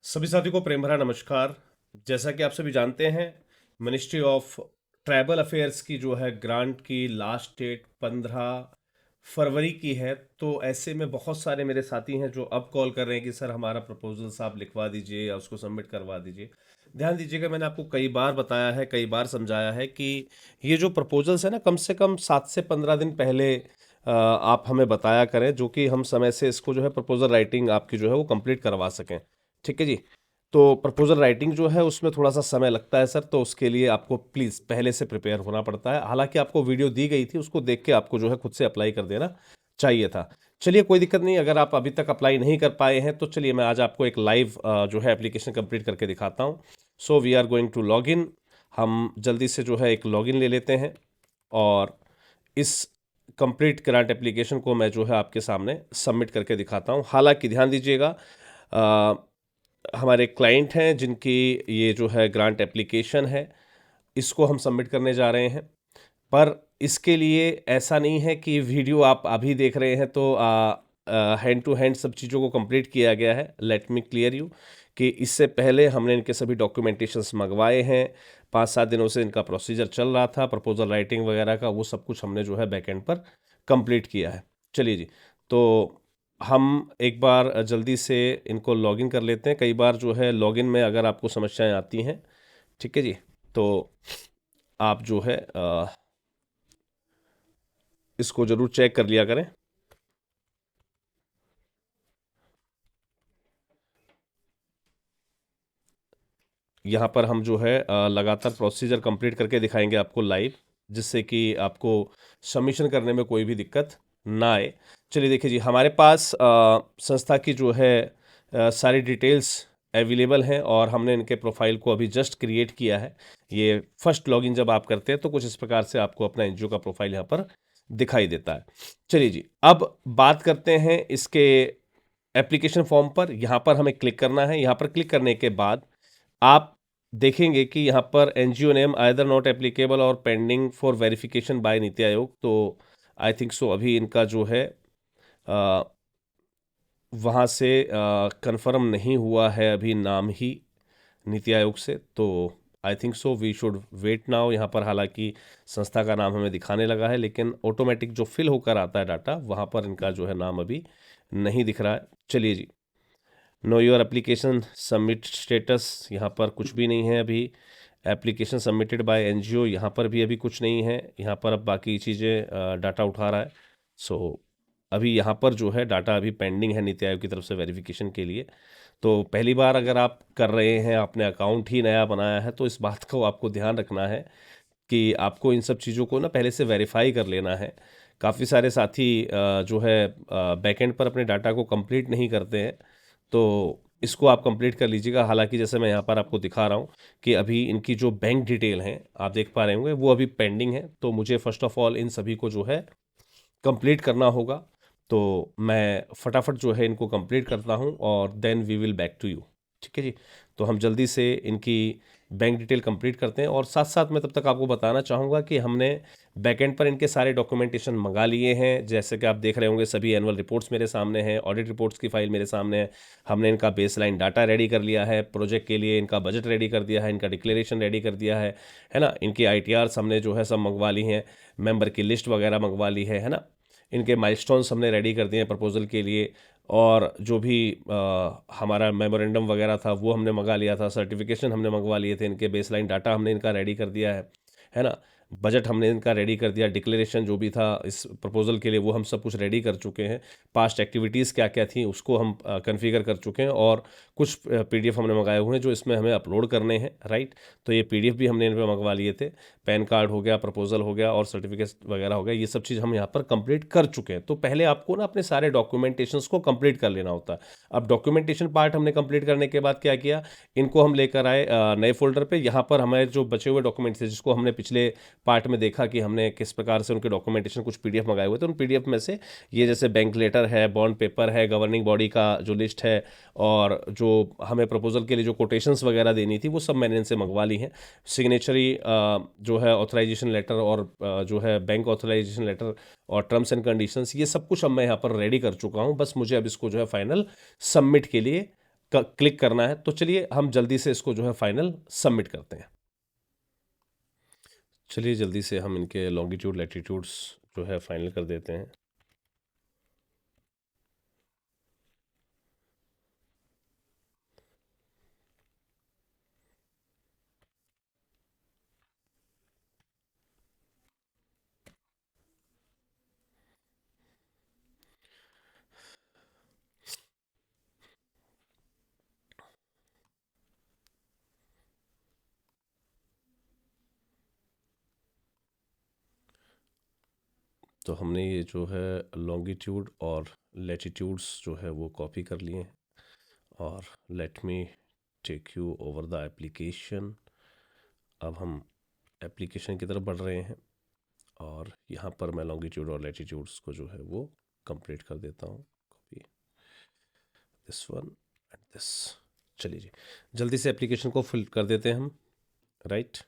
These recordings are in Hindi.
सभी साथियों को प्रेम भरा नमस्कार। जैसा कि आप सभी जानते हैं, मिनिस्ट्री ऑफ ट्राइबल अफेयर्स की जो है ग्रांट की लास्ट डेट 15 फरवरी की है। तो ऐसे में बहुत सारे मेरे साथी हैं जो अब कॉल कर रहे हैं कि सर हमारा प्रपोजल आप लिखवा दीजिए या उसको सबमिट करवा दीजिए। ध्यान दीजिएगा, मैंने आपको कई बार बताया है, कई बार समझाया है कि ये जो प्रपोजल्स है ना, कम से कम 7 से 15 दिन पहले आप हमें बताया करें, जो कि हम समय से इसको जो है प्रपोजल राइटिंग आपकी जो है वो कंप्लीट करवा सकें। ठीक है जी। तो प्रपोजल राइटिंग जो है उसमें थोड़ा सा समय लगता है सर, तो उसके लिए आपको प्लीज़ पहले से प्रिपेयर होना पड़ता है। हालांकि आपको वीडियो दी गई थी, उसको देख के आपको जो है खुद से अप्लाई कर देना चाहिए था। चलिए कोई दिक्कत नहीं, अगर आप अभी तक अप्लाई नहीं कर पाए हैं तो चलिए मैं आज आपको एक लाइव जो है एप्लीकेशन कंप्लीट करके दिखाता हूँ। So we are going to log in. हम जल्दी से जो है एक लॉगिन ले लेते हैं और इस कंप्लीट ग्रांट एप्लीकेशन को मैं जो है आपके सामने सबमिट करके दिखाता हूँ। हालांकि ध्यान दीजिएगा, हमारे क्लाइंट हैं जिनकी ये जो है ग्रांट एप्लीकेशन है, इसको हम सबमिट करने जा रहे हैं। पर इसके लिए ऐसा नहीं है कि वीडियो आप अभी देख रहे हैं तो हैंड टू हैंड सब चीज़ों को कंप्लीट किया गया है। लेट मी क्लियर यू कि इससे पहले हमने इनके सभी डॉक्यूमेंटेशंस मंगवाए हैं। 5-7 दिनों से इनका प्रोसीजर चल रहा था, प्रपोजल राइटिंग वगैरह का, वो सब कुछ हमने जो है बैक एंड पर कंप्लीट किया है। चलिए जी, तो हम एक बार जल्दी से इनको लॉगिन कर लेते हैं। कई बार जो है लॉगिन में अगर आपको समस्याएं आती हैं, ठीक है जी, तो आप जो है इसको ज़रूर चेक कर लिया करें। यहाँ पर हम जो है लगातार प्रोसीजर कंप्लीट करके दिखाएंगे आपको लाइव, जिससे कि आपको सबमिशन करने में कोई भी दिक्कत ना आए। चलिए देखिए जी, हमारे पास संस्था की जो है सारी डिटेल्स अवेलेबल हैं और हमने इनके प्रोफाइल को अभी जस्ट क्रिएट किया है। ये फर्स्ट लॉगिन जब आप करते हैं तो कुछ इस प्रकार से आपको अपना एनजीओ का प्रोफाइल यहाँ पर दिखाई देता है। चलिए जी, अब बात करते हैं इसके एप्लीकेशन फॉर्म पर। यहाँ पर हमें क्लिक करना है। यहाँ पर क्लिक करने के बाद आप देखेंगे कि यहाँ पर NGO name either not applicable और pending for verification bye NITI Aayog. तो आई थिंक सो अभी इनका जो है वहाँ से कंफर्म नहीं हुआ है अभी नाम ही नीति आयोग से। तो I think so we should wait now. यहाँ पर हालांकि संस्था का नाम हमें दिखाने लगा है, लेकिन ऑटोमेटिक जो फिल होकर आता है डाटा, वहाँ पर इनका जो है नाम अभी नहीं दिख रहा है। चलिए जी, know your application submit status, यहाँ पर कुछ भी नहीं है अभी। एप्लीकेशन सबमिटेड बाय एनजीओ, यहाँ पर भी अभी कुछ नहीं है। यहाँ पर अब बाकी चीज़ें डाटा उठा रहा है। सो अभी यहाँ पर जो है डाटा अभी पेंडिंग है नीति आयोग की तरफ से वेरिफिकेशन के लिए। तो पहली बार अगर आप कर रहे हैं, आपने अकाउंट ही नया बनाया है, तो इस बात को आपको ध्यान रखना है कि आपको इन सब चीज़ों को ना पहले से वेरीफाई कर लेना है। काफ़ी सारे साथी जो है बैकएंड पर अपने डाटा को कंप्लीट नहीं करते हैं, तो इसको आप कंप्लीट कर लीजिएगा। हालांकि जैसे मैं यहाँ पर आपको दिखा रहा हूँ कि अभी इनकी जो बैंक डिटेल हैं, आप देख पा रहे होंगे, वो अभी पेंडिंग है। तो मुझे फर्स्ट ऑफ ऑल इन सभी को जो है कंप्लीट करना होगा। तो मैं फटाफट जो है इनको कंप्लीट करता हूँ और then we will back to you. ठीक है जी। तो हम जल्दी से इनकी बैंक डिटेल कंप्लीट करते हैं और साथ साथ मैं तब तक आपको बताना चाहूँगा कि हमने बैकएंड पर इनके सारे डॉक्यूमेंटेशन मंगा लिए हैं। जैसे कि आप देख रहे होंगे, सभी एनुअल रिपोर्ट्स मेरे सामने हैं, ऑडिट रिपोर्ट्स की फाइल मेरे सामने है। हमने इनका बेसलाइन डाटा रेडी कर लिया है, प्रोजेक्ट के लिए इनका बजट रेडी कर दिया है, इनका डिक्लेरेशन रेडी कर दिया है ना। इनकी ITRs हमने जो है सब मंगवा ली हैं, मेंबर की लिस्ट वगैरह मंगवा ली है ना। इनके माइलस्टोन्स हमने रेडी कर दिए हैं प्रपोजल के लिए, और जो भी हमारा मेमोरेंडम वगैरह था वो हमने मंगा लिया था, सर्टिफिकेशन हमने मंगवा लिए थे, इनके बेसलाइन डाटा हमने इनका रेडी कर दिया है ना। बजट हमने इनका रेडी कर दिया, डिक्लेरेशन जो भी था इस प्रपोजल के लिए वो हम सब कुछ रेडी कर चुके हैं। पास्ट एक्टिविटीज़ क्या क्या थी उसको हम कन्फिगर कर चुके हैं, और कुछ PDF हमने मंगाए हुए हैं जो इसमें हमें अपलोड करने हैं, राइट। तो ये PDF भी हमने इन पर मंगवा लिए थे। पैन कार्ड हो गया, प्रपोजल हो गया और सर्टिफिकेट वगैरह हो गया, ये सब चीज़ हम यहाँ पर कंप्लीट कर चुके हैं। तो पहले आपको ना अपने सारे डॉक्यूमेंटेशंस को कंप्लीट कर लेना होता है। अब डॉक्यूमेंटेशन पार्ट हमने कंप्लीट करने के बाद क्या किया, इनको हम लेकर आए नए फोल्डर पे। यहाँ पर हमारे जो बचे हुए डॉक्यूमेंट्स थे, जिसको हमने पिछले पार्ट में देखा कि हमने किस प्रकार से उनके डॉक्यूमेंटेशन कुछ PDF मंगाए हुए थे, उन PDF में से ये जैसे बैंक लेटर है, बॉन्ड पेपर है, गवर्निंग बॉडी का जो लिस्ट है, और जो हमें प्रपोजल के लिए जो कोटेशंस वगैरह देनी थी वो सब मैंने इनसे मंगवा ली हैं। सिग्नेचरी जो है ऑथराइजेशन लेटर, और जो है बैंक ऑथराइजेशन लेटर, और टर्म्स एंड कंडीशंस, ये सब कुछ अब मैं यहाँ पर रेडी कर चुका हूँ। बस मुझे अब इसको जो है फाइनल सबमिट के लिए क्लिक करना है। तो चलिए हम जल्दी से इसको जो है फाइनल सबमिट करते हैं। चलिए जल्दी से हम इनके लॉन्गिट्यूड लैटिट्यूड्स जो है फाइनल कर देते हैं। तो हमने ये जो है लॉन्गिट्यूड और लैटिट्यूड्स जो है वो कॉपी कर लिए हैं। और let me take you over the application. अब हम एप्लीकेशन की तरफ बढ़ रहे हैं और यहाँ पर मैं लॉन्गिट्यूड और लैटिट्यूड्स को जो है वो कंप्लीट कर देता हूँ। Copy this one and this. चलिए जी जल्दी से एप्लीकेशन को फिल कर देते हैं हम। राइट।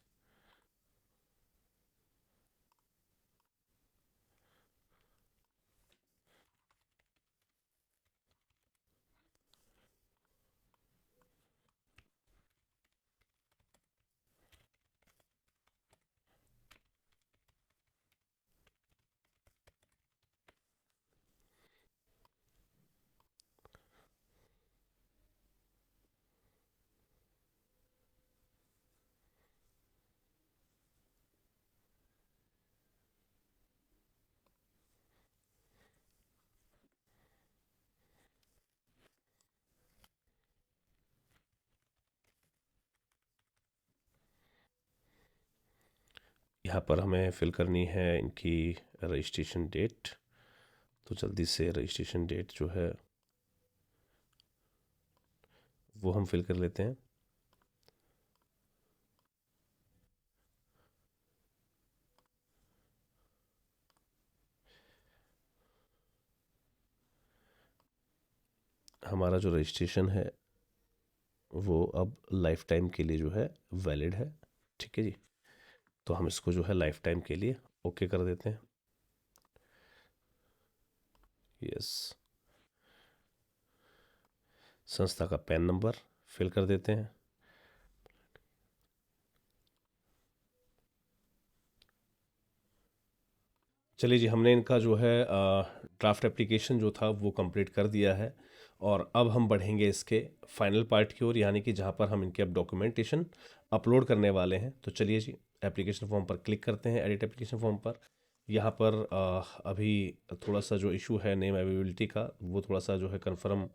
यहाँ पर हमें फिल करनी है इनकी रजिस्ट्रेशन डेट। तो जल्दी से रजिस्ट्रेशन डेट जो है वो हम फिल कर लेते हैं। हमारा जो रजिस्ट्रेशन है वो अब लाइफ टाइम के लिए जो है वैलिड है। ठीक है जी। तो हम इसको जो है लाइफ टाइम के लिए ओके कर देते हैं। यस। संस्था का पैन नंबर फिल कर देते हैं। चलिए जी हमने इनका जो है ड्राफ्ट एप्लीकेशन जो था वो कंप्लीट कर दिया है। और अब हम बढ़ेंगे इसके फाइनल पार्ट की ओर, यानी कि जहाँ पर हम इनके अब डॉक्यूमेंटेशन अपलोड करने वाले हैं। तो चलिए जी एप्लीकेशन फॉर्म पर क्लिक करते हैं, एडिट एप्लीकेशन फॉर्म पर। यहाँ पर अभी थोड़ा सा जो इशू है नेम अवेलेबिलिटी का वो थोड़ा सा जो है कंफर्म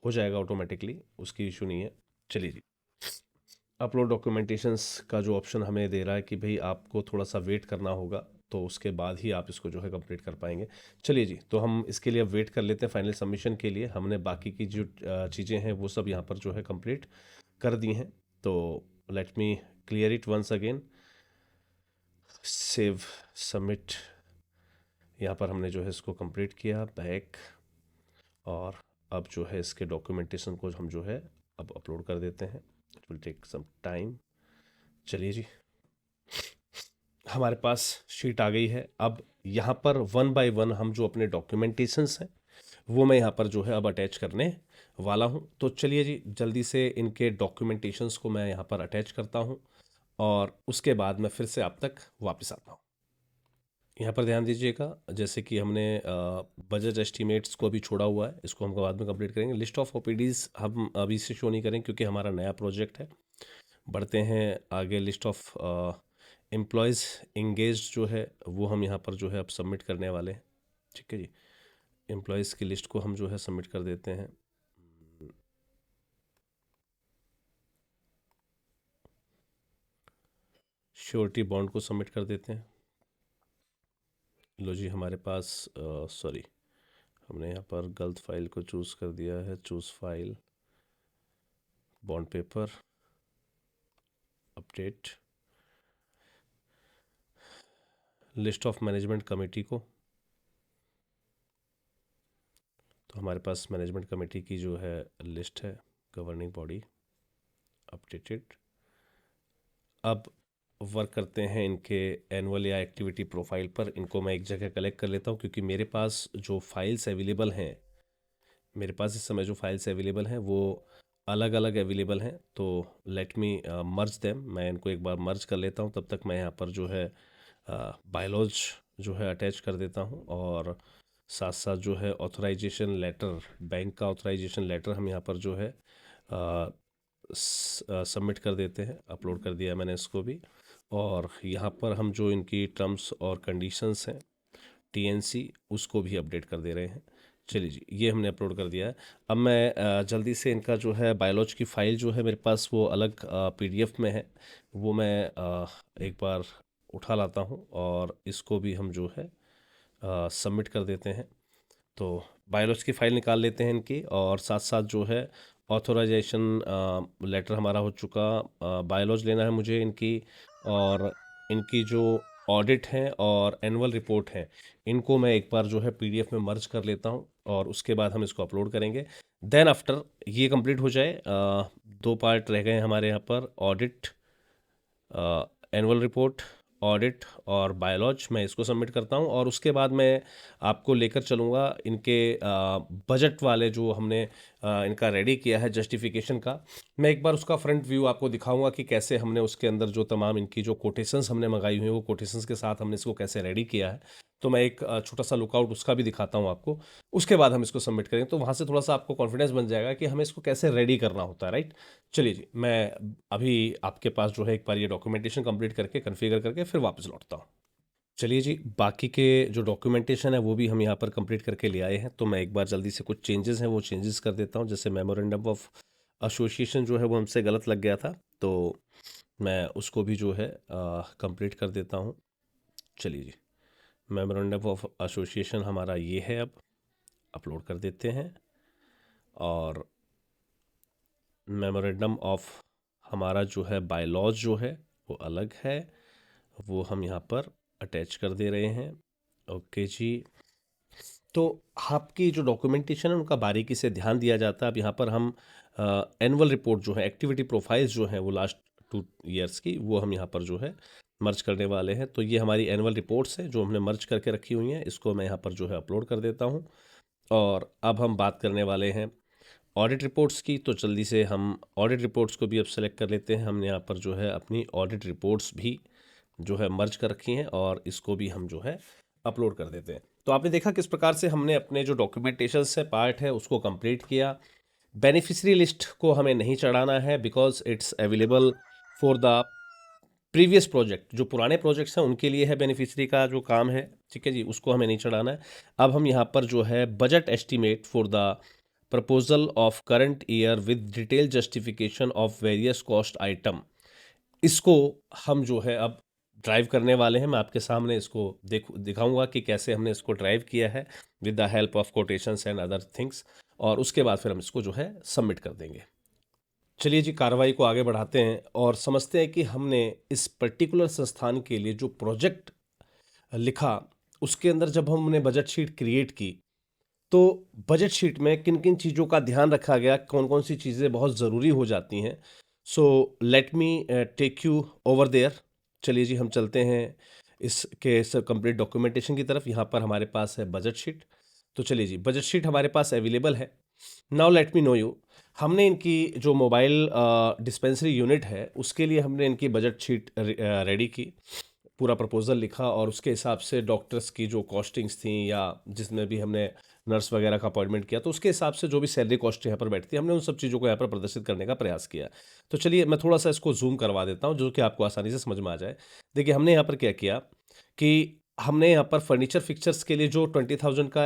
हो जाएगा ऑटोमेटिकली, उसकी इशू नहीं है। चलिए जी अपलोड डॉक्यूमेंटेशंस का जो ऑप्शन हमें दे रहा है कि भाई आपको थोड़ा सा वेट करना होगा, तो उसके बाद ही आप इसको जो है कंप्लीट कर पाएंगे। चलिए जी तो हम इसके लिए अब वेट कर लेते हैं फाइनल सबमिशन के लिए। हमने बाकी की जो चीज़ें हैं वो सब यहाँ पर जो है कंप्लीट कर दी हैं। तो let me clear it once again. Save submit. यहाँ पर हमने जो है इसको कंप्लीट किया, बैक। और अब जो है इसके डॉक्यूमेंटेशन को हम जो है अब अपलोड कर देते हैं। It will take some time. चलिए जी हमारे पास शीट आ गई है। अब यहाँ पर वन बाय वन हम जो अपने डॉक्यूमेंटेशंस हैं वो मैं यहाँ पर जो है अब अटैच करने वाला हूँ। तो चलिए जी जल्दी से इनके डॉक्यूमेंटेशंस को मैं यहाँ पर अटैच करता हूँ और उसके बाद मैं फिर से आप तक वापस आता हूँ। यहाँ पर ध्यान दीजिएगा, जैसे कि हमने बजट एस्टीमेट्स को अभी छोड़ा हुआ है, इसको हम बाद में कंप्लीट करेंगे। लिस्ट ऑफ ओपीडीज़ हम अभी से शो नहीं करेंगे क्योंकि हमारा नया प्रोजेक्ट है। बढ़ते हैं आगे। लिस्ट ऑफ एम्प्लॉयज़ इंगेज जो है वो हम यहाँ पर जो है अब सबमिट करने वाले हैं। ठीक है जी एम्प्लॉयज़ की लिस्ट को हम जो है सबमिट कर देते हैं। श्योरिटी बॉन्ड को सबमिट कर देते हैं। लो जी हमारे पास सॉरी हमने यहाँ पर गलत फाइल को चूज़ कर दिया है। Choose file, bond paper, update, list of management committee को। तो हमारे पास मैनेजमेंट कमेटी की जो है लिस्ट है, गवर्निंग बॉडी, अपडेटेड। अब वर्क करते हैं इनके एनुअल या एक्टिविटी प्रोफाइल पर। इनको मैं एक जगह कलेक्ट कर लेता हूँ क्योंकि मेरे पास जो फाइल्स अवेलेबल हैं, मेरे पास इस समय जो फाइल्स अवेलेबल हैं वो अलग अलग अवेलेबल हैं, तो लेट मी मर्ज देम। मैं इनको एक बार मर्ज कर लेता हूँ, तब तक मैं यहाँ पर जो है बायलॉज जो है अटैच कर देता हूँ, और साथ साथ जो है ऑथराइजेशन लेटर, बैंक का ऑथराइजेशन लेटर हम यहाँ पर जो है सबमिट कर देते हैं। अपलोड कर दिया मैंने इसको भी, और यहाँ पर हम जो इनकी टर्म्स और कंडीशंस हैं टीएनसी, उसको भी अपडेट कर दे रहे हैं। चलिए जी, ये हमने अपलोड कर दिया है। अब मैं जल्दी से इनका जो है बायोलॉजी की फ़ाइल जो है मेरे पास वो अलग पीडीएफ में है, वो मैं एक बार उठा लाता हूँ, और इसको भी हम जो है सबमिट कर देते हैं। तो बायोलॉजी की फ़ाइल निकाल लेते हैं इनकी, और साथ साथ जो है ऑथराइजेशन लेटर हमारा हो चुका। बायोलॉजी लेना है मुझे इनकी, और इनकी जो ऑडिट हैं और एनुअल रिपोर्ट हैं, इनको मैं एक बार जो है पीडीएफ में मर्ज कर लेता हूँ, और उसके बाद हम इसको अपलोड करेंगे। देन आफ्टर ये कंप्लीट हो जाए, दो पार्ट रह गए हैं हमारे यहाँ पर, ऑडिट, एनुअल रिपोर्ट, ऑडिट और बायोलॉज। मैं इसको सबमिट करता हूँ, और उसके बाद मैं आपको लेकर चलूँगा इनके बजट वाले जो हमने इनका रेडी किया है जस्टिफिकेशन का। मैं एक बार उसका फ्रंट व्यू आपको दिखाऊंगा कि कैसे हमने उसके अंदर जो तमाम इनकी जो कोटेशंस हमने मंगाई हुई हैं, वो कोटेशंस के साथ हमने इसको कैसे रेडी किया है। तो मैं एक छोटा सा लुकआउट उसका भी दिखाता हूँ आपको, उसके बाद हम इसको सबमिट करेंगे, तो वहाँ से थोड़ा सा आपको कॉन्फिडेंस बन जाएगा कि हमें इसको कैसे रेडी करना होता है, राइट। चलिए जी, मैं अभी आपके पास जो है एक बार ये डॉक्यूमेंटेशन कंप्लीट करके कॉन्फ़िगर करके फिर वापस लौटता हूँ। चलिए जी, बाकी के जो डॉक्यूमेंटेशन है वो भी हम यहाँ पर कंप्लीट करके ले आए हैं, तो मैं एक बार जल्दी से कुछ चेंजेस हैं वो चेंजेस कर देता हूँ। जैसे मेमोरेंडम ऑफ एसोसिएशन जो है वो हमसे गलत लग गया था, तो मैं उसको भी जो है कंप्लीट कर देता हूँ। चलिए जी, मेमोरेंडम ऑफ एसोसिएशन हमारा ये है, अब अपलोड कर देते हैं। और मेमोरेंडम ऑफ हमारा जो है बायलॉज जो है वो अलग है, वो हम यहाँ पर अटैच कर दे रहे हैं। ओके जी, तो आपकी जो डॉक्यूमेंटेशन है उनका बारीकी से ध्यान दिया जाता है। अब यहाँ पर हम एनुअल रिपोर्ट जो है, एक्टिविटी प्रोफाइल्स जो हैं वो लास्ट 2 ईयर्स की, वो हम यहाँ पर जो है मर्ज करने वाले हैं। तो ये हमारी एनुअल रिपोर्ट्स हैं जो हमने मर्ज करके रखी हुई हैं, इसको मैं यहाँ पर जो है अपलोड कर देता हूँ। और अब हम बात करने वाले हैं ऑडिट रिपोर्ट्स की, तो जल्दी से हम ऑडिट रिपोर्ट्स को भी अब सेलेक्ट कर लेते हैं। हमने यहाँ पर जो है अपनी ऑडिट रिपोर्ट्स भी जो है मर्ज कर रखी हैं, और इसको भी हम जो है अपलोड कर देते हैं। तो आपने देखा किस प्रकार से हमने अपने जो डॉक्यूमेंटेशन से पार्ट है उसको कंप्लीट किया। बेनिफिशियरी लिस्ट को हमें नहीं चढ़ाना है, because it's available for the previous project. जो पुराने प्रोजेक्ट्स हैं उनके लिए है बेनिफिशियरी का जो काम है, ठीक है जी, उसको हमें नहीं चढ़ाना है। अब हम यहाँ पर जो है budget estimate for the proposal of current year with detail justification of various cost item, इसको हम जो है अब ड्राइव करने वाले हैं। मैं आपके सामने इसको दिखाऊंगा कि कैसे हमने इसको ड्राइव किया है with the help of quotations and other things, और उसके बाद फिर हम इसको जो है सबमिट कर देंगे। चलिए जी, कार्रवाई को आगे बढ़ाते हैं और समझते हैं कि हमने इस पर्टिकुलर संस्थान के लिए जो प्रोजेक्ट लिखा, उसके अंदर जब हमने बजट शीट क्रिएट की, तो बजट शीट में किन किन चीज़ों का ध्यान रखा गया, कौन कौन सी चीज़ें बहुत ज़रूरी हो जाती हैं। So let me take you over there. चलिए जी, हम चलते हैं इसके सब कंप्लीट डॉक्यूमेंटेशन की तरफ। यहाँ पर हमारे पास है बजट शीट, तो चलिए जी, बजट शीट हमारे पास अवेलेबल है। Now let me know you, हमने इनकी जो मोबाइल डिस्पेंसरी यूनिट है उसके लिए हमने इनकी बजट शीट रेडी की, पूरा प्रपोजल लिखा, और उसके हिसाब से डॉक्टर्स की जो कॉस्टिंग्स थी, या जिसमें भी हमने नर्स वगैरह का अपॉइंटमेंट किया, तो उसके हिसाब से जो भी सैलरी कॉस्ट यहाँ पर बैठती है, हमने उन सब चीज़ों को यहाँ पर प्रदर्शित करने का प्रयास किया। तो चलिए मैं थोड़ा सा इसको जूम करवा देता हूँ, जो कि आपको आसानी से समझ में आ जाए। देखिए, हमने यहाँ पर क्या किया कि हमने यहाँ पर फर्नीचर फिक्चर्स के लिए जो 20,000 का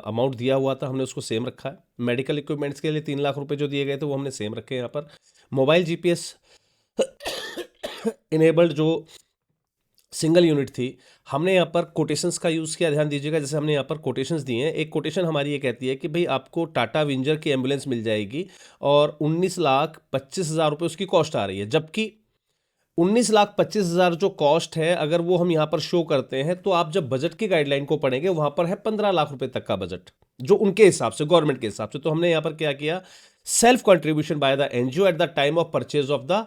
अमाउंट दिया हुआ था, हमने उसको सेम रखा है। मेडिकल इक्विपमेंट्स के लिए 3 लाख रुपए जो दिए गए थे वो हमने सेम रखे हैं यहाँ पर। मोबाइल जीपीएस इनेबल्ड जो सिंगल यूनिट थी, हमने यहाँ पर कोटेशंस का यूज़ किया, ध्यान दीजिएगा। जैसे हमने यहाँ पर कोटेशंस दिए हैं, एक कोटेशन हमारी ये कहती है कि भाई आपको टाटा विंजर की एम्बुलेंस मिल जाएगी, और 19,25,000 रुपये उसकी कॉस्ट आ रही है, जबकि 19,25,000 जो कॉस्ट है, अगर वो हम यहाँ पर शो करते हैं, तो आप जब बजट की गाइडलाइन को पढ़ेंगे वहाँ पर है 15 लाख रुपए तक का बजट, जो उनके हिसाब से, गवर्नमेंट के हिसाब से। तो हमने यहाँ पर क्या किया, self contribution by the NGO at the time of purchase of the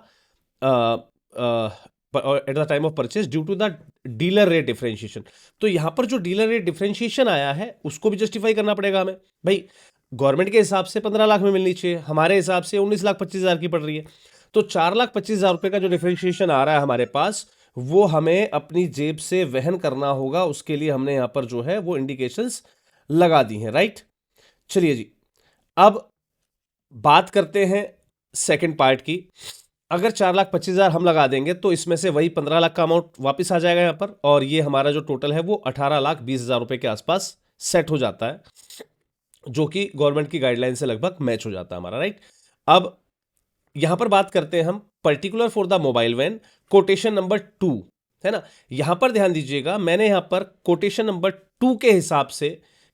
at the time of purchase due to the dealer rate differentiation. तो यहां पर जो डीलर रेट डिफरेंशिएशन आया है उसको भी जस्टिफाई करना पड़ेगा हमें। भाई गवर्नमेंट के हिसाब से 15 लाख में मिलनी चाहिए, हमारे हिसाब से 19,25,000 की पड़ रही है। तो 4,25,000 रुपए का जो डिफरेंशिएशन आ रहा है हमारे पास, वो हमें अपनी जेब से वहन करना होगा। उसके लिए हमने यहां पर जो है वो इंडिकेशंस लगा दी हैं, राइट। चलिए जी, अब बात करते हैं सेकंड पार्ट की। अगर 4,25,000 हम लगा देंगे तो इसमें से वही 15 लाख का अमाउंट वापस आ जाएगा यहाँ पर, और ये हमारा जो टोटल है वो 18,20,000 रुपए के आसपास सेट हो जाता है, जो कि गवर्नमेंट की गाइडलाइन से लगभग मैच हो जाता है हमारा, राइट। अब यहां पर बात करते हैं हम particular for the mobile van quotation number 2, है ना। यहां पर ध्यान दीजिएगा, मैंने यहां पर कोटेशन नंबर 2 के हिसाब से,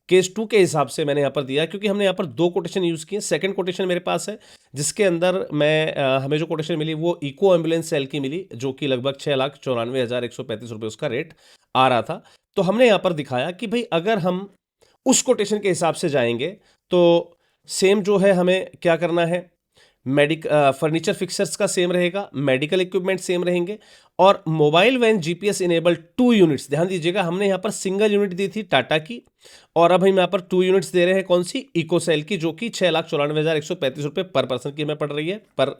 केस 2 के हिसाब से मैंने यहां पर दिया, क्योंकि हमने यहां पर 2 कोटेशन यूज किए। सेकंड कोटेशन मेरे पास है, जिसके अंदर हमें जो कोटेशन मिली वो इको एम्बुलेंस सेल की मिली, जो कि लगभग 6,94,135 रुपए उसका रेट आ रहा था। तो हमने यहां पर दिखाया कि भाई अगर हम उस कोटेशन के हिसाब से जाएंगे तो सेम जो है हमें क्या करना है, फर्नीचर फिक्सर्स का सेम रहेगा, मेडिकल इक्विपमेंट सेम रहेंगे, और mobile van GPS enabled 2 units. ध्यान दीजिएगा, हमने यहां पर सिंगल यूनिट दी थी टाटा की, और अब हम यहां पर 2 यूनिट्स दे रहे हैं, कौन सी, इकोसेल की, जो कि 6,94,135 रुपए पर पर्सन की हमें पड़ रही है, पर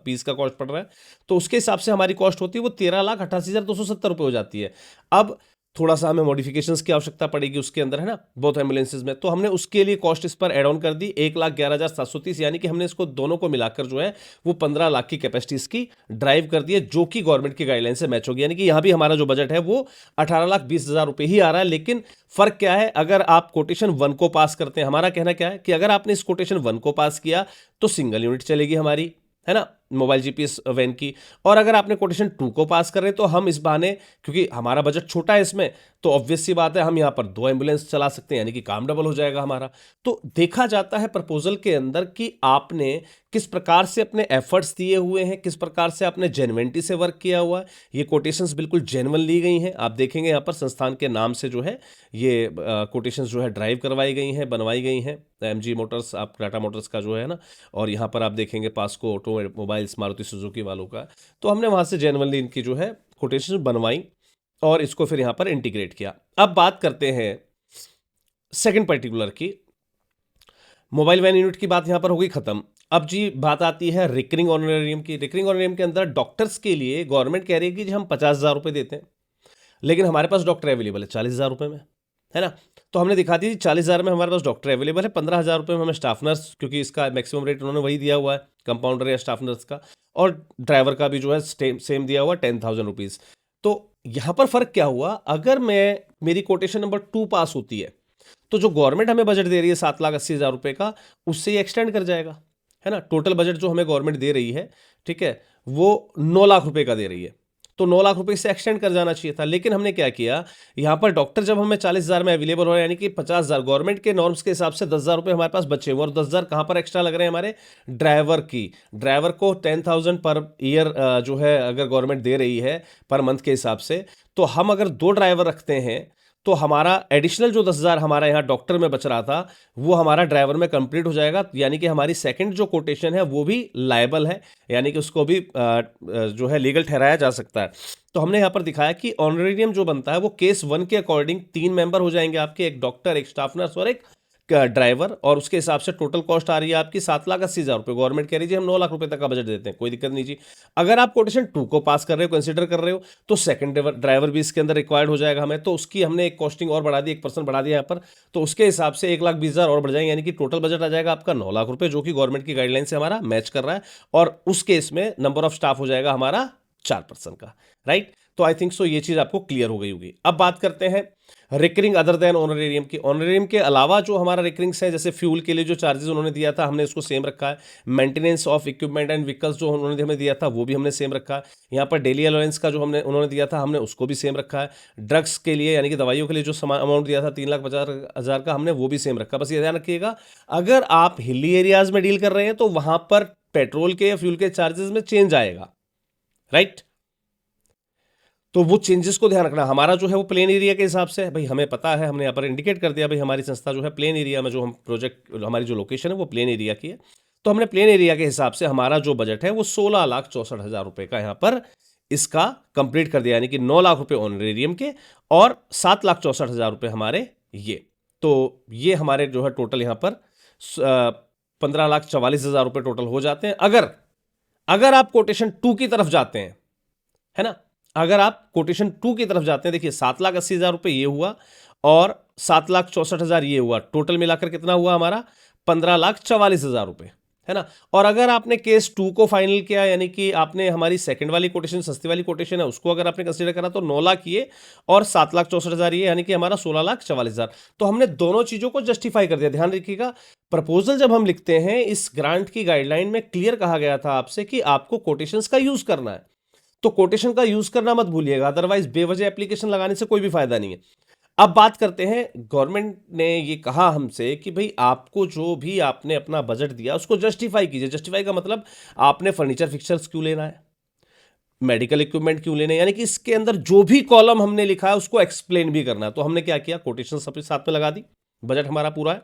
पीस का कॉस्ट पड़ रहा है। तो उसके हिसाब से हमारी कॉस्ट होती है वो 13,88,270 रुपए हो जाती है। अब थोड़ा सा हमें मॉडिफिकेशंस की आवश्यकता पड़ेगी उसके अंदर, है ना, बोथ एम्बुलेंसेज में। तो हमने उसके लिए कॉस्ट इस पर ऐड ऑन कर दी 1,11,730, यानी कि हमने इसको दोनों को मिलाकर जो है वो 15 लाख की कैपेसिटी इसकी ड्राइव कर दी है, जो कि गवर्नमेंट की गाइडलाइन से मैच होगी। यानी कि यहां भी हमारा जो बजट है वो 18,20,000 रुपए ही आ रहा है। लेकिन फर्क क्या है, अगर आप कोटेशन 1 को पास करते हैं, हमारा कहना क्या है कि अगर आपने इस कोटेशन 1 को पास किया तो सिंगल यूनिट चलेगी हमारी, है ना, मोबाइल जीपीएस वैन की। और अगर आपने कोटेशन 2 को पास कर रहे हैं तो हम इस बहाने, क्योंकि हमारा बजट छोटा है इसमें, तो ऑब्वियस सी बात है हम यहां पर 2 एम्बुलेंस चला सकते हैं, यानी कि काम डबल हो जाएगा हमारा। तो देखा जाता है प्रपोजल के अंदर कि आपने किस प्रकार से अपने एफर्ट्स दिए हुए हैं, किस प्रकार से आपने जेन्युइनिटी से वर्क किया हुआ है। ये कोटेशंस बिल्कुल जेन्युइन ली गई हैं। आप देखेंगे यहां पर संस्थान के नाम से जो है ये कोटेशंस जो है ड्राइव करवाई गई हैं, बनवाई गई हैं। एमजी मोटर्स, आप टाटा मोटर्स का जो है ना, और यहां पर आप देखेंगे पास्को ऑटोमोबाइल्स, मारुति सुजुकी वालों का। तो हमने वहां से जेन्युइनली इनकी जो है कोटेशन बनवाई और इसको फिर यहां पर इंटीग्रेट किया। अब बात करते हैं सेकंड पर्टिकुलर की। मोबाइल वैन यूनिट की बात यहां पर हो गई खत्म। अब जी बात आती है रिकरिंग ऑनरेरियम की। रिकरिंग ऑनरेरियम के अंदर डॉक्टर्स के लिए गवर्नमेंट कह रही है कि जी हम 50,000 रुपए देते हैं, लेकिन हमारे पास डॉक्टर अवेलेबल है 40,000 रुपए में, है ना। तो हमने दिखा दी 40,000 में हमारे पास डॉक्टर अवेलेबल है, 15,000 रुपए में हमें स्टाफ नर्स, क्योंकि इसका मैक्सिमम रेट उन्होंने वही दिया हुआ है कंपाउंडर या स्टाफ नर्स का, और ड्राइवर का भी जो है सेम दिया हुआ 10,000 रुपीज। तो यहां पर फर्क क्या हुआ, अगर मैं मेरी कोटेशन नंबर 2 पास होती है तो जो गवर्नमेंट हमें बजट दे रही है 7,80,000 रुपए का, उससे ये एक्सटेंड कर जाएगा, है ना। टोटल बजट जो हमें गवर्नमेंट दे रही है, ठीक है, वो 9 लाख रुपए का दे रही है, तो 9 लाख रुपए से एक्सटेंड कर जाना चाहिए था। लेकिन हमने क्या किया, यहां पर डॉक्टर जब हमें 40,000 में अवेलेबल हो रहा है, यानी कि 50,000 गवर्नमेंट के नॉर्म्स के हिसाब से 10,000 रुपए हमारे पास बचे हुए, और 10,000 कहां पर एक्स्ट्रा लग रहे हैं हमारे ड्राइवर की। ड्राइवर को 10,000 पर ईयर जो है अगर गवर्नमेंट दे रही है पर मंथ के हिसाब से, तो हम अगर 2 ड्राइवर रखते हैं तो हमारा एडिशनल जो 10,000 हमारा यहाँ डॉक्टर में बच रहा था वो हमारा ड्राइवर में कंप्लीट हो जाएगा। यानी कि हमारी सेकंड जो कोटेशन है वो भी लायबल है, यानी कि उसको भी जो है लीगल ठहराया जा सकता है। तो हमने यहाँ पर दिखाया कि ऑनरेरियम जो बनता है वो केस 1 के अकॉर्डिंग 3 मेंबर हो जाएंगे आपके, एक डॉक्टर, एक स्टाफ नर्स और एक ड्राइवर, और उसके हिसाब से टोटल कॉस्ट आ रही है आपकी 7,80,000 रुपए। गवर्नमेंट कह रही है हम 9 लाख रुपए तक का बजट देते हैं, कोई दिक्कत नहीं जी। अगर आप कोटेशन 2 को पास कर रहे हो, कंसीडर कर रहे हो, तो सेकंड ड्राइवर भी इसके अंदर रिक्वायर्ड हो जाएगा हमें, तो उसकी हमने एक कॉस्टिंग और बढ़ा दी, 1% बढ़ा दिया यहाँ पर, तो उसके हिसाब से 1,20,000 और बढ़ जाएंगे, यानी कि टोटल बजट आ जाएगा आपका 9 लाख रुपए, जो कि गवर्नमेंट की गाइडलाइन से हमारा मैच कर रहा है। और उस केस में नंबर ऑफ स्टाफ हो जाएगा हमारा 4% का, राइट। तो आई थिंक सो ये चीज आपको क्लियर हो गई होगी। अब बात करते हैं रिकरिंग अदर देन ऑनरेरियम की। ऑनरेरियम के अलावा जो हमारा रिकरिंग्स है, जैसे फ्यूल के लिए जो चार्जेस उन्होंने दिया था हमने उसको सेम रखा है, maintenance of equipment and vehicles जो उन्होंने हमें दिया था वो भी हमने सेम रखा है, यहाँ पर डेली अलाउंस का जो उन्होंने दिया था हमने उसको भी सेम रखा है, ड्रग्स के लिए यानी कि दवाइयों के लिए जो अमाउंट दिया था 3,50,000 का हमने वो भी सेम रखा। बस ये ध्यान रखिएगा अगर आप हिली एरियाज में डील कर रहे हैं तो वहां पर पेट्रोल के या फ्यूल के चार्जेस में चेंज आएगा, राइट। तो वो चेंजेस को ध्यान रखना। हमारा जो है वो प्लेन एरिया के हिसाब से है, भाई हमें पता है, हमने यहाँ पर इंडिकेट कर दिया भाई हमारी संस्था जो है प्लेन एरिया में, जो हम प्रोजेक्ट हमारी जो लोकेशन है वो प्लेन एरिया की है, तो हमने प्लेन एरिया के हिसाब से हमारा जो बजट है वो 16,64,000 रुपए का यहाँ पर इसका कंप्लीट कर दिया, यानी कि 9 लाख रुपए ऑनरेरियम के और 7,64,000 रुपए हमारे ये। तो ये हमारे जो है टोटल यहाँ पर 15,44,000 रुपये टोटल हो जाते हैं। अगर अगर आप कोटेशन 2 की तरफ जाते हैं, है ना, अगर आप कोटेशन 2 की तरफ जाते हैं, देखिए 7,80,000 रुपये ये हुआ और 7,64,000 ये हुआ, टोटल मिलाकर कितना हुआ हमारा 15,44,000 रुपये, है ना। और अगर आपने केस 2 को फाइनल किया, यानी कि आपने हमारी सेकंड वाली कोटेशन, सस्ती वाली कोटेशन है, उसको अगर आपने कंसीडर करा तो 9,00,000 ये और 7,64,000 ये, यानी कि हमारा 16,44,000। तो हमने दोनों चीजों को जस्टिफाई कर दिया। ध्यान रखिएगा, प्रपोजल जब हम लिखते हैं, इस ग्रांट की गाइडलाइन में क्लियर कहा गया था आपसे कि आपको कोटेशंस का यूज करना है, तो कोटेशन का यूज करना मत भूलिएगा, अदरवाइज बेवजह एप्लीकेशन लगाने से कोई भी फायदा नहीं है। अब बात करते हैं, गवर्नमेंट ने ये कहा हमसे कि भाई आपको जो भी आपने अपना बजट दिया उसको जस्टिफाई कीजिए। जस्टिफाई का मतलब आपने फर्नीचर फिक्सर्स क्यों लेना है, मेडिकल इक्विपमेंट क्यों लेने, यानी कि इसके अंदर जो भी कॉलम हमने लिखा है उसको एक्सप्लेन भी करना है। तो हमने क्या किया, कोटेशन सब साथ में लगा दी, बजट हमारा पूरा है।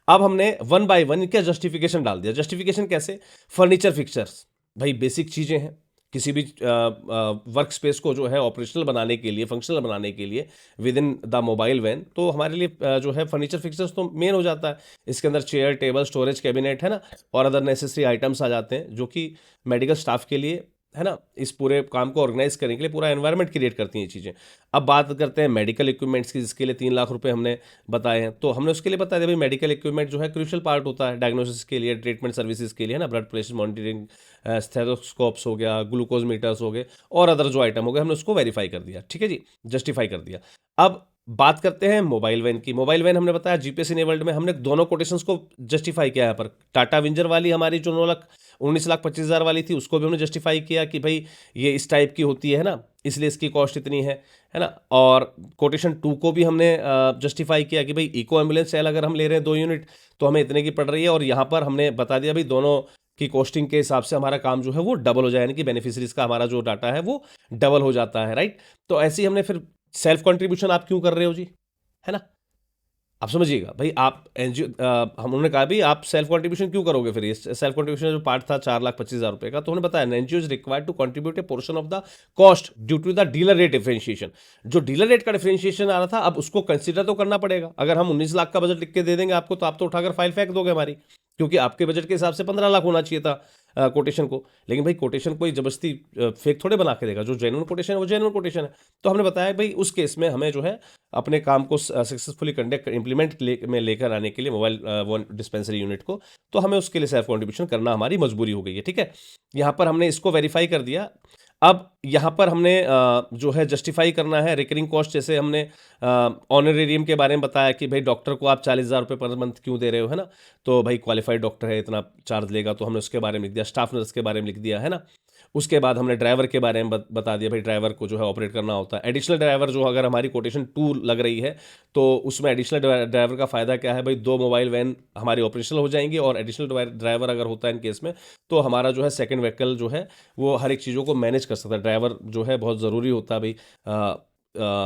अब हमने वन बाय वन क्या जस्टिफिकेशन डाल दिया। जस्टिफिकेशन कैसे, फर्नीचर फिक्सर्स भाई बेसिक चीजें हैं, किसी भी वर्क स्पेस को जो है ऑपरेशनल बनाने के लिए, फंक्शनल बनाने के लिए within the mobile van, तो हमारे लिए जो है फर्नीचर फिक्सर्स तो मेन हो जाता है। इसके अंदर चेयर, टेबल, स्टोरेज कैबिनेट, है ना, और अदर नेसेसरी आइटम्स आ जाते हैं जो कि मेडिकल स्टाफ के लिए, है ना, इस पूरे काम को ऑर्गेनाइज करने के लिए पूरा एनवायरनमेंट क्रिएट करती हैं ये चीज़ें। अब बात करते हैं मेडिकल इक्विपमेंट्स की, जिसके लिए 3,00,000 रुपए हमने बताए हैं। तो हमने उसके लिए बता दिया भाई मेडिकल इक्विपमेंट जो है क्रूशियल पार्ट होता है डायग्नोसिस के लिए, ट्रीटमेंट सर्विसेज के लिए, है ना, ब्लड प्रेशर मॉनिटरिंग, स्टेथोस्कोप्स हो गया, ग्लूकोज मीटर्स हो गए, और अदर जो आइटम हो गए, हमने उसको वेरीफाई कर दिया, ठीक है जी, जस्टिफाई कर दिया। अब बात करते हैं मोबाइल वैन की। मोबाइल वैन हमने बताया जीपीएस इनेबल्ड में हमने दोनों कोटेशंस को जस्टिफाई किया। यहाँ पर टाटा विंजर वाली हमारी जो 19,25,000 वाली थी, उसको भी हमने जस्टिफाई किया कि भाई ये इस टाइप की होती है ना, इसलिए इसकी कॉस्ट इतनी है ना। और कोटेशन 2 को भी हमने जस्टिफाई किया कि भाई इको एम्बुलेंस सेल अगर हम ले रहे हैं 2 यूनिट तो हमें इतने की पड़ रही है, और यहाँ पर हमने बता दिया भाई दोनों की कॉस्टिंग के हिसाब से हमारा काम जो है वो डबल हो जाए, यानी कि बेनिफिशरीज का हमारा जो डाटा है वो डबल हो जाता है, राइट। तो ऐसे ही हमने फिर सेल्फ कंट्रीब्यूशन आप क्यों कर रहे हो जी, है ना, आप समझिएगा भाई, आप एनजीओ, हम उन्होंने कहा भी आप सेल्फ कंट्रीब्यूशन क्यों करोगे। फिर ये सेल्फ कंट्रीब्यूशन जो पार्ट था 4,25,000 रुपए का, तो उन्होंने बताया NGO is required to contribute a portion of the cost due to the dealer rate differentiation. जो डीलर रेट का डिफरेंशिएशन आ रहा था, अब उसको कंसिडर तो करना पड़ेगा। अगर हम 19,00,000 का बजट लिख के दे देंगे आपको, तो आप तो उठाकर फाइल फेंक दोगे हमारी, क्योंकि आपके बजट के हिसाब से 15,00,000 होना चाहिए था कोटेशन को। लेकिन भाई कोटेशन कोई जबरदस्ती फेक थोड़े बना के देगा, जो जेन्युइन कोटेशन है वो जेन्युइन कोटेशन है। तो हमने बताया भाई उस केस में हमें जो है अपने काम को सक्सेसफुली कंडक्ट इंप्लीमेंट में लेकर आने के लिए मोबाइल वन डिस्पेंसरी यूनिट को, तो हमें उसके लिए सेल्फ कंट्रीब्यूशन करना हमारी मजबूरी हो गई है, ठीक है। यहाँ पर हमने इसको वेरीफाई कर दिया। अब यहाँ पर हमने जो है जस्टिफाई करना है रिकरिंग कॉस्ट। जैसे हमने ऑनरेरियम के बारे में बताया कि भाई डॉक्टर को आप 40,000 रुपये पर मंथ क्यों दे रहे हो, है ना, तो भाई क्वालिफाइड डॉक्टर है इतना चार्ज लेगा, तो हमने उसके बारे में लिख दिया। स्टाफ नर्स के बारे में लिख दिया, है ना। उसके बाद हमने ड्राइवर के बारे में बता दिया, भाई ड्राइवर को जो है ऑपरेट करना होता है। एडिशनल ड्राइवर जो अगर हमारी कोटेशन 2 लग रही है, तो उसमें एडिशनल ड्राइवर का फ़ायदा क्या है भाई, 2 मोबाइल वैन हमारी ऑपरेशनल हो जाएंगी, और एडिशनल ड्राइवर अगर होता है इन केस में, तो हमारा जो है सेकंड व्हीकल जो है वो हर एक चीज़ों को मैनेज कर सकता है। ड्राइवर जो है बहुत ज़रूरी होता है भाई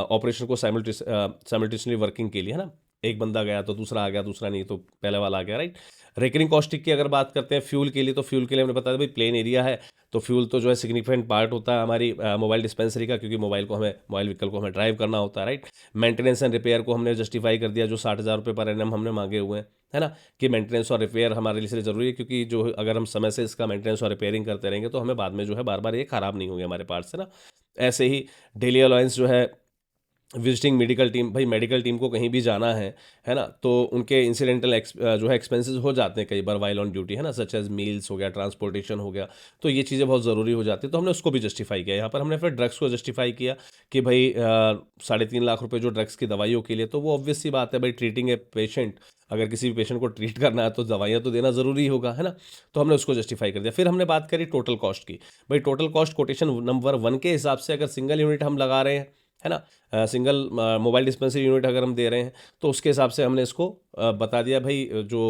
ऑपरेशन को साइमल्टेनियसली वर्किंग के लिए, है ना। एक बंदा गया तो दूसरा आ गया, दूसरा नहीं तो पहले वाला आ गया, राइट। रेकरिंग कॉस्टिंग की अगर बात करते हैं फ्यूल के लिए, तो फ्यूल के लिए हमने बताया भाई प्लेन एरिया है, तो फ्यूल तो जो है सिग्निफिकेंट पार्ट होता है हमारी मोबाइल डिस्पेंसरी का, क्योंकि मोबाइल व्हीकल को हमें ड्राइव करना होता है, राइट। मेंटेनेंस एंड रिपेयर को हमने जस्टिफाई कर दिया, जो 60,000 रुपये पर एनम हमने मांगे हुए हैं, है ना, कि मेंटेनेंस और रिपेयर हमारे लिए इसलिए ज़रूरी है, क्योंकि जो अगर हम समय से इसका मेंटेनेंस और रिपेयरिंग करते रहेंगे तो हमें बाद में जो है बार बार ये ख़राब नहीं होंगे हमारे पार्ट्स, है ना। ऐसे ही डेली अलाउंस जो है विजिटिंग मेडिकल टीम, भाई मेडिकल टीम को कहीं भी जाना है ना, तो उनके इंसिडेंटल जो है एक्सपेंसेस हो जाते हैं कई बार वाइल ऑन ड्यूटी, है ना, सच एज मील्स हो गया, ट्रांसपोर्टेशन हो गया, तो ये चीज़ें बहुत ज़रूरी हो जाती है, तो हमने उसको भी जस्टिफाई किया। यहाँ पर हमने फिर ड्रग्स को जस्टिफाई किया कि भाई 3.5 लाख रुपए जो ड्रग्स की दवाइयों के लिए, तो वो ऑब्वियस सी बात है भाई, ट्रीटिंग ए पेशेंट, अगर किसी भी पेशेंट को ट्रीट करना है तो दवाइयाँ तो देना ज़रूरी होगा, है ना। तो हमने उसको जस्टिफाई कर दिया। फिर हमने बात करी टोटल कॉस्ट की। भाई टोटल कॉस्ट कोटेशन नंबर 1 के हिसाब से अगर सिंगल यूनिट हम लगा रहे हैं, है ना, सिंगल मोबाइल डिस्पेंसरी यूनिट अगर हम दे रहे हैं, तो उसके हिसाब से हमने इसको बता दिया भाई, जो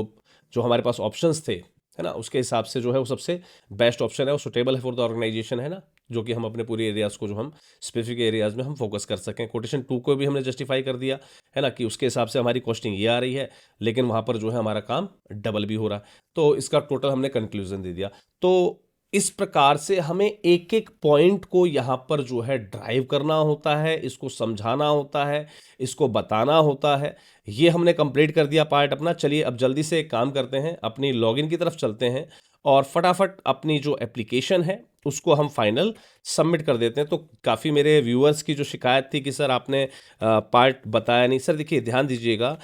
जो हमारे पास ऑप्शंस थे, है ना, उसके हिसाब से जो है वो सबसे बेस्ट ऑप्शन है, वो सुटेबल है फॉर द ऑर्गेनाइजेशन, है ना, जो कि हम अपने पूरे एरियाज़ को जो हम स्पेसिफिक एरियाज़ में हम फोकस कर सकें। कोटेशन 2 को भी हमने जस्टिफाई कर दिया, है ना, कि उसके हिसाब से हमारी कॉस्टिंग ये आ रही है, लेकिन वहाँ पर जो है हमारा काम डबल भी हो रहा है। तो इसका टोटल हमने कंक्लूजन दे दिया। तो इस प्रकार से हमें एक एक पॉइंट को यहाँ पर जो है ड्राइव करना होता है, इसको समझाना होता है, इसको बताना होता है। ये हमने कंप्लीट कर दिया पार्ट अपना। चलिए अब जल्दी से एक काम करते हैं, अपनी लॉगिन की तरफ चलते हैं और फटाफट अपनी जो एप्लीकेशन है उसको हम फाइनल सबमिट कर देते हैं। तो काफ़ी मेरे व्यूअर्स की जो शिकायत थी कि सर आपने पार्ट बताया नहीं। सर देखिए ध्यान दीजिएगा,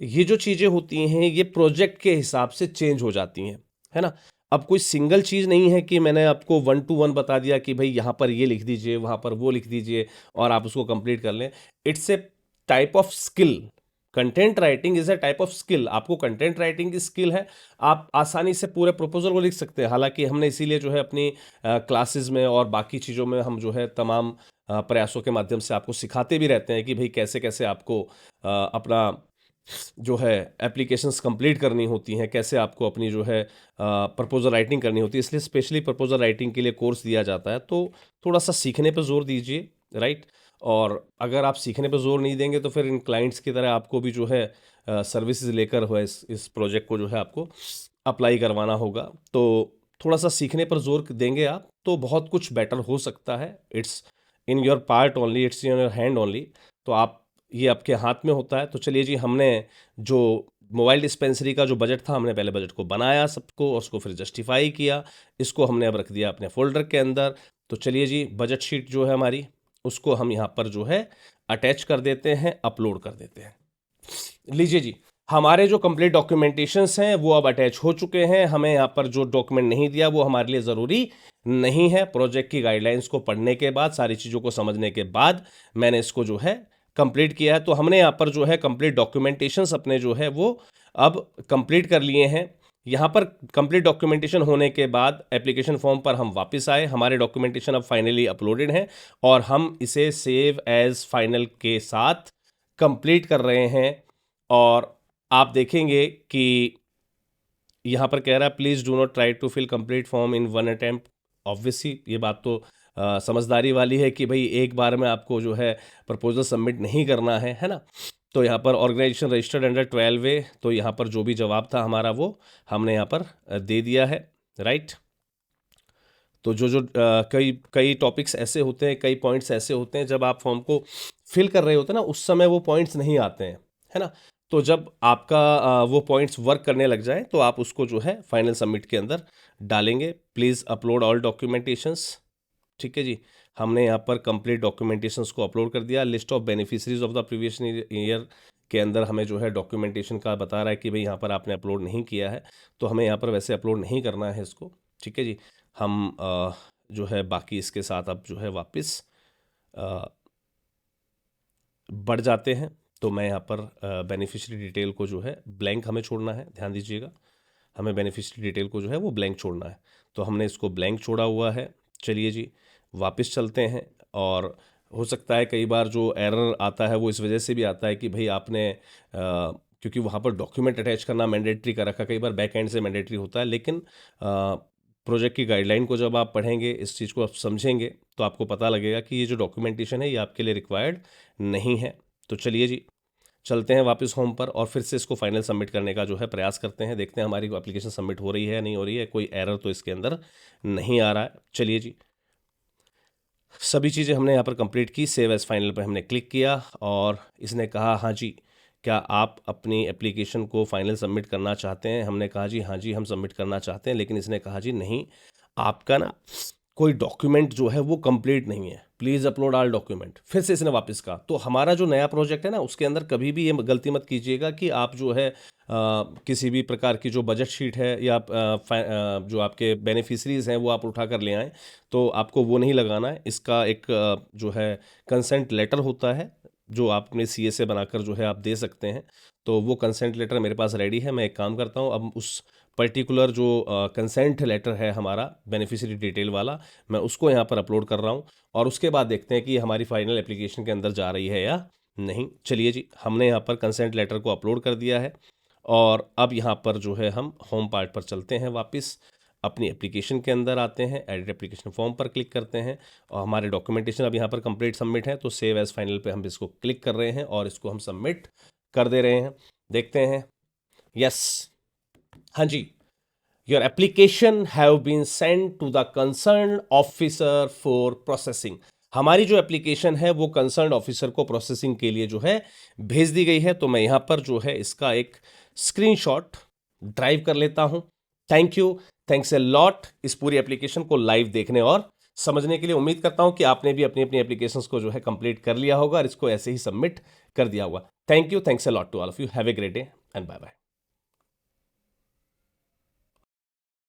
ये जो चीज़ें होती हैं ये प्रोजेक्ट के हिसाब से चेंज हो जाती हैं, है ना। अब कोई सिंगल चीज़ नहीं है कि मैंने आपको 1 to 1 बता दिया कि भाई यहाँ पर ये लिख दीजिए, वहाँ पर वो लिख दीजिए और आप उसको कंप्लीट कर लें। It's a type of skill. Content writing is a type of skill. आपको कंटेंट राइटिंग की स्किल है, आप आसानी से पूरे प्रपोजल को लिख सकते हैं। हालांकि हमने इसीलिए जो है अपनी क्लासेस में और बाकी चीज़ों में हम जो है तमाम प्रयासों के माध्यम से आपको सिखाते भी रहते हैं कि भाई कैसे कैसे आपको अपना जो है एप्लीकेशंस कंप्लीट करनी होती हैं, कैसे आपको अपनी जो है प्रपोजल राइटिंग करनी होती है। इसलिए स्पेशली प्रपोजल राइटिंग के लिए कोर्स दिया जाता है। तो थोड़ा सा सीखने पर जोर दीजिए, राइट। और अगर आप सीखने पर जोर नहीं देंगे तो फिर इन क्लाइंट्स की तरह आपको भी जो है सर्विसेज लेकर हुआ इस प्रोजेक्ट को जो है आपको अप्लाई करवाना होगा। तो थोड़ा सा सीखने पर जोर देंगे आप तो बहुत कुछ बेटर हो सकता है। It's in your part only, it's in your hand only. तो आप, ये आपके हाथ में होता है। तो चलिए जी, हमने जो मोबाइल डिस्पेंसरी का जो बजट था, हमने पहले बजट को बनाया सबको और उसको फिर जस्टिफाई किया। इसको हमने अब रख दिया अपने फोल्डर के अंदर। तो चलिए जी, बजट शीट जो है हमारी, उसको हम यहाँ पर जो है अटैच कर देते हैं, अपलोड कर देते हैं। लीजिए जी, हमारे जो कंप्लीट डॉक्यूमेंटेशंस हैं वो अब अटैच हो चुके हैं। हमें यहाँ पर जो डॉक्यूमेंट नहीं दिया वो हमारे लिए ज़रूरी नहीं है। प्रोजेक्ट की गाइडलाइंस को पढ़ने के बाद, सारी चीज़ों को समझने के बाद मैंने इसको जो है कंप्लीट किया है। तो हमने यहाँ पर जो है कंप्लीट डॉक्यूमेंटेशंस अपने जो है वो अब कंप्लीट कर लिए हैं। यहाँ पर कंप्लीट डॉक्यूमेंटेशन होने के बाद एप्लीकेशन फॉर्म पर हम वापस आए। हमारे डॉक्यूमेंटेशन अब फाइनली अपलोडेड हैं और हम इसे सेव एज फाइनल के साथ कंप्लीट कर रहे हैं। और आप देखेंगे कि यहाँ पर कह रहा है please do not try to fill complete form in one attempt. Obviously ये बात तो समझदारी वाली है कि भाई एक बार में आपको जो है प्रपोजल सबमिट नहीं करना है ना। तो यहाँ पर ऑर्गेनाइजेशन रजिस्टर्ड अंडर 12A, तो यहाँ पर जो भी जवाब था हमारा वो हमने यहाँ पर दे दिया है, राइट। तो जो जो कई कई टॉपिक्स ऐसे होते हैं, कई पॉइंट्स ऐसे होते हैं, जब आप फॉर्म को फिल कर रहे होते हैं ना उस समय वो पॉइंट्स नहीं आते हैं, है ना। तो जब आपका वो पॉइंट्स वर्क करने लग जाए तो आप उसको जो है फाइनल सबमिट के अंदर डालेंगे। Please upload all documentations. ठीक है जी, हमने यहाँ पर कंप्लीट डॉक्यूमेंटेशंस को अपलोड कर दिया। List of beneficiaries of the previous year के अंदर हमें जो है डॉक्यूमेंटेशन का बता रहा है कि भाई यहाँ पर आपने अपलोड नहीं किया है, तो हमें यहाँ पर वैसे अपलोड नहीं करना है इसको। ठीक है जी, हम जो है बाकी इसके साथ अब जो है वापस बढ़ जाते हैं। तो मैं यहाँ पर बेनिफिशियरी डिटेल को जो है ब्लैंक हमें छोड़ना है, ध्यान दीजिएगा। हमें बेनिफिशियरी डिटेल को जो है वो ब्लैंक छोड़ना है, तो हमने इसको ब्लैंक छोड़ा हुआ है। चलिए जी, वापस चलते हैं। और हो सकता है कई बार जो एरर आता है वो इस वजह से भी आता है कि भाई आपने क्योंकि वहाँ पर डॉक्यूमेंट अटैच करना मैंडेटरी कर रखा, कई बार बैक एंड से मैंडेटरी होता है, लेकिन प्रोजेक्ट की गाइडलाइन को जब आप पढ़ेंगे, इस चीज़ को आप समझेंगे, तो आपको पता लगेगा कि ये जो डॉक्यूमेंटेशन है ये आपके लिए रिक्वायर्ड नहीं है। तो चलिए जी, चलते हैं वापस होम पर और फिर से इसको फाइनल सबमिट करने का जो है प्रयास करते हैं। देखते हैं हमारी एप्लीकेशन सबमिट हो रही है या नहीं हो रही है, कोई एरर तो इसके अंदर नहीं आ रहा है। चलिए जी, सभी चीज़ें हमने यहाँ पर कंप्लीट की। सेव एज फाइनल पर हमने क्लिक किया और इसने कहा हाँ जी, क्या आप अपनी एप्लीकेशन को फाइनल सबमिट करना चाहते हैं। हमने कहा जी हाँ जी, हम सबमिट करना चाहते हैं। लेकिन इसने कहा जी नहीं, आपका ना कोई डॉक्यूमेंट जो है वो कंप्लीट नहीं है, प्लीज़ अपलोड ऑल डॉक्यूमेंट। फिर से इसने वापस कहा। तो हमारा जो नया प्रोजेक्ट है ना, उसके अंदर कभी भी ये गलती मत कीजिएगा कि आप जो है किसी भी प्रकार की जो बजट शीट है या जो आपके बेनिफिशरीज हैं वो आप उठा कर ले आएँ, तो आपको वो नहीं लगाना है। इसका एक जो है कंसेंट लेटर होता है जो आप अपने सीए से बनाकर जो है आप दे सकते हैं। तो वो कंसेंट लेटर मेरे पास रेडी है। मैं एक काम करता हूँ, अब उस पर्टिकुलर जो कंसेंट लेटर है हमारा बेनिफिशियरी डिटेल वाला, मैं उसको यहाँ पर अपलोड कर रहा हूँ और उसके बाद देखते हैं कि ये हमारी फाइनल एप्लीकेशन के अंदर जा रही है या नहीं। चलिए जी, हमने यहाँ पर कंसेंट लेटर को अपलोड कर दिया है और अब यहाँ पर जो है हम होम पार्ट पर चलते हैं, वापस अपनी एप्लीकेशन के अंदर आते हैं, एडिट एप्लीकेशन फॉर्म पर क्लिक करते हैं और हमारे डॉक्यूमेंटेशन अब यहाँ पर कंप्लीट सबमिट है। तो सेव एज फाइनल पे हम इसको क्लिक कर रहे हैं और इसको हम सबमिट कर दे रहे हैं। देखते हैं, यस, हाँ जी, your application have been send to the concern officer for processing. हमारी जो एप्लीकेशन है वो कंसर्न ऑफिसर को प्रोसेसिंग के लिए जो है भेज दी गई है। तो मैं यहां पर जो है इसका एक स्क्रीनशॉट ड्राइव कर लेता हूं। Thank you, thanks a lot इस पूरी एप्लीकेशन को लाइव देखने और समझने के लिए। उम्मीद करता हूं कि आपने भी अपनी अपनी एप्लीकेशंस को जो है कंप्लीट कर लिया होगा और इसको ऐसे ही सबमिट कर दिया होगा। Thank you, thanks a lot to all of you. Have a great day and bye bye.